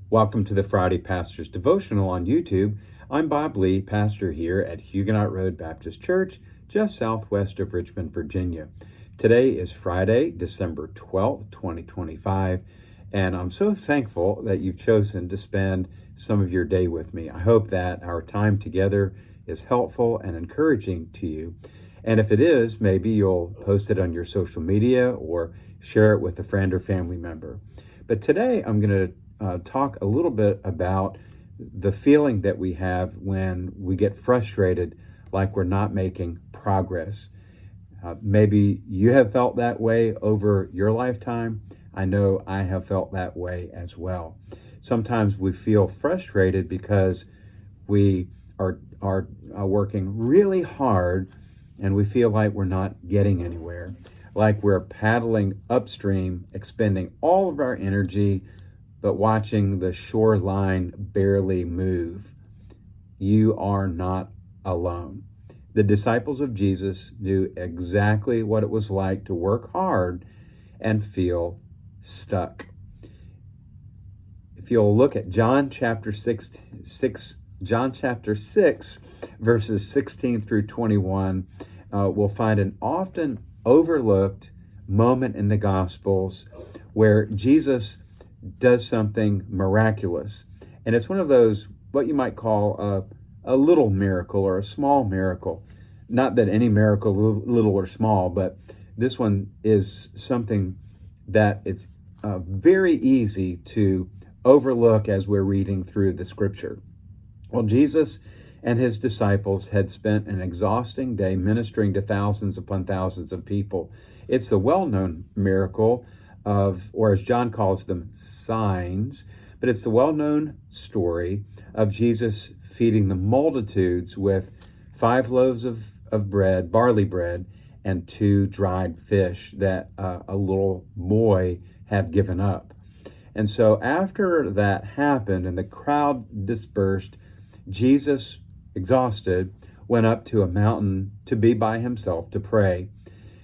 Welcome to the Friday Pastor's Devotional on YouTube. I'm Bob Lee, pastor here at Huguenot Road Baptist Church, just southwest of Richmond, Virginia. Today is Friday, December 12th, 2025, and I'm so thankful that you've chosen to spend some of your day with me. I hope that our time together is helpful and encouraging to you. And if it is, maybe you'll post it on your social media or share it with a friend or family member. But today I'm going to talk a little bit about the feeling that we have when we get frustrated, like we're not making progress. Maybe you have felt that way over your lifetime. I know I have felt that way as well. Sometimes we feel frustrated because we are working really hard and we feel like we're not getting anywhere, like we're paddling upstream, expending all of our energy, but watching the shoreline barely move. You are not alone. The disciples of Jesus knew exactly what it was like to work hard and feel stuck. If you'll look at John chapter 6, verses 16 through 21, we'll find an often overlooked moment in the Gospels where Jesus does something miraculous. And it's one of those, what you might call a little miracle or a small miracle. Not that any miracle, little or small, but this one is something that it's very easy to overlook as we're reading through the scripture. Well, Jesus and his disciples had spent an exhausting day ministering to thousands upon thousands of people. It's the well-known miracle of, or as John calls them, signs, but it's the well-known story of Jesus feeding the multitudes with 5 loaves of bread, barley bread, and 2 dried fish that a little boy had given up. And so after that happened and the crowd dispersed, Jesus, exhausted, went up to a mountain to be by himself to pray.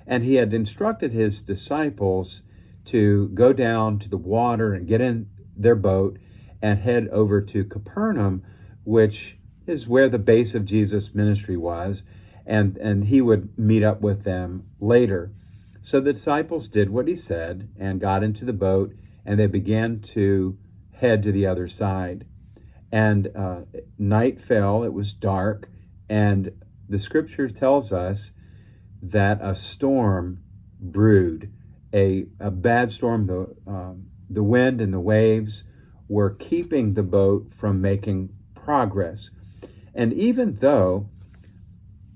And he had instructed his disciples to go down to the water and get in their boat and head over to Capernaum, which is where the base of Jesus' ministry was, and he would meet up with them later. So the disciples did what he said and got into the boat, and they began to head to the other side. And night fell, it was dark, and the scripture tells us that a storm brewed, a bad storm. The wind and the waves were keeping the boat from making progress. And even though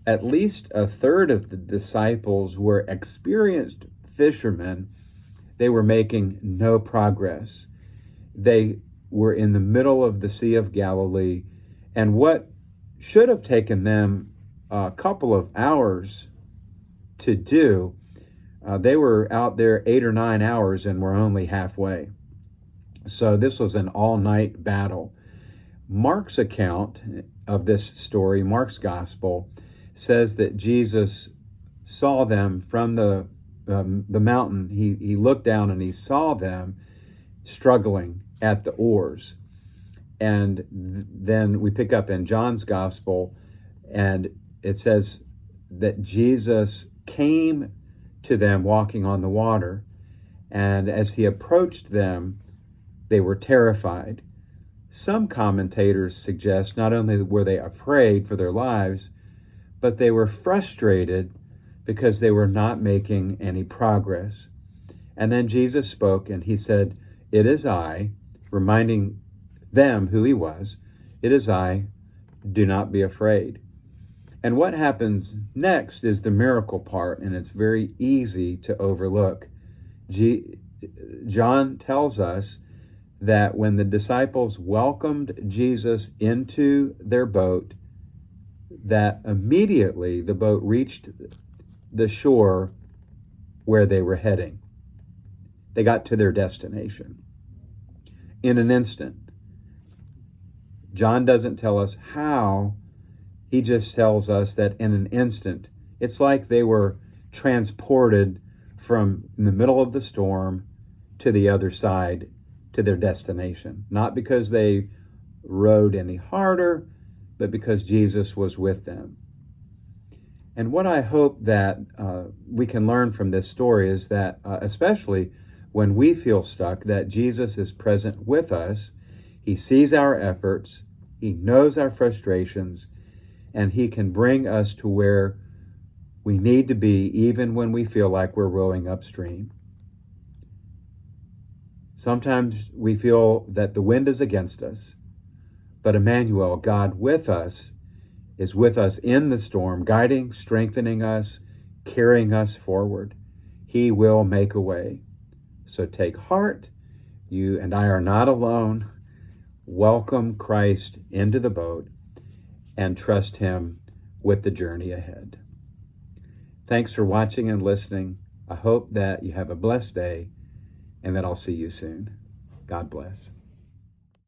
at least a third of the disciples were experienced fishermen, they were making no progress. They were in the middle of the Sea of Galilee, and what should have taken them a couple of hours to do, they were out there 8 or 9 hours and were only halfway. So this was an all-night battle. Mark's account of this story, Mark's gospel, says that Jesus saw them from the mountain. He looked down and he saw them struggling at the oars. And then we pick up in John's gospel, and it says that Jesus came to them walking on the water, and as he approached them, they were terrified. Some commentators suggest not only were they afraid for their lives, but they were frustrated because they were not making any progress. And then Jesus spoke and he said, "It is I," reminding them who he was. "It is I, do not be afraid." And what happens next is the miracle part, and it's very easy to overlook. John tells us that when the disciples welcomed Jesus into their boat, that immediately the boat reached the shore where they were heading. They got to their destination in an instant. John doesn't tell us how, he just tells us that in an instant. It's like they were transported from the middle of the storm to the other side to their destination, not because they rowed any harder, but because Jesus was with them. And what I hope that we can learn from this story is that, especially when we feel stuck, that Jesus is present with us. He sees our efforts, he knows our frustrations, and he can bring us to where we need to be, even when we feel like we're rowing upstream. Sometimes we feel that the wind is against us, but Emmanuel, God with us, is with us in the storm, guiding, strengthening us, carrying us forward. He will make a way. So take heart. You and I are not alone. Welcome Christ into the boat and trust him with the journey ahead. Thanks for watching and listening. I hope that you have a blessed day and that I'll see you soon. God bless.